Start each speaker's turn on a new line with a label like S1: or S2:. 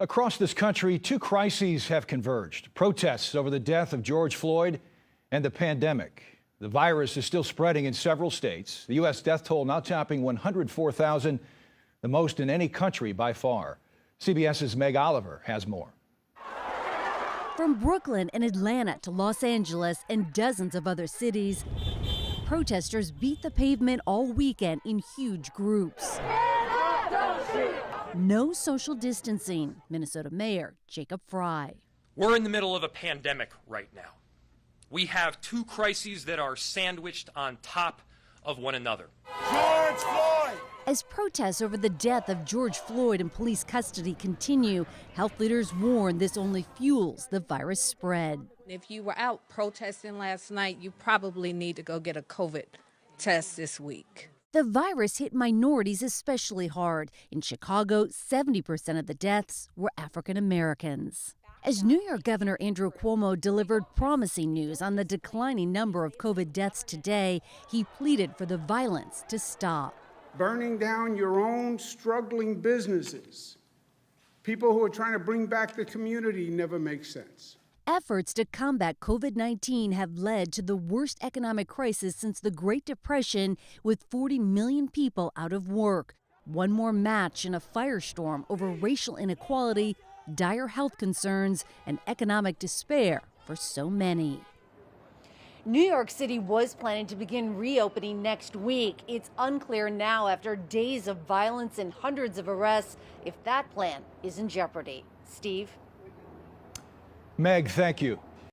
S1: Across this country, two crises have converged. Protests over the death of George Floyd and the pandemic. The virus is still spreading in several states. The U.S. death toll now topping 104,000, the most in any country by far. CBS's Meg Oliver has more.
S2: From Brooklyn and Atlanta to Los Angeles and dozens of other cities, protesters beat the pavement all weekend in huge groups. No social distancing, Minnesota Mayor Jacob Frey.
S3: We're in the middle of a pandemic right now. We have two crises that are sandwiched on top of one another.
S4: George Floyd!
S2: As protests over the death of George Floyd in police custody continue, health leaders warn this only fuels the virus spread.
S5: If you were out protesting last night, you probably need to go get a COVID test this week.
S2: The virus hit minorities especially hard. In Chicago, 70% of the deaths were African Americans. As New York Governor Andrew Cuomo delivered promising news on the declining number of COVID deaths today, he pleaded for the violence to stop.
S4: Burning down your own struggling businesses, people who are trying to bring back the community, never makes sense.
S2: Efforts to combat COVID-19 have led to the worst economic crisis since the Great Depression, with 40 million people out of work. One more match in a firestorm over racial inequality, dire health concerns, and economic despair for so many. New York City was planning to begin reopening next week. It's unclear now, after days of violence and hundreds of arrests, if that plan is in jeopardy. Steve?
S1: Meg, thank you.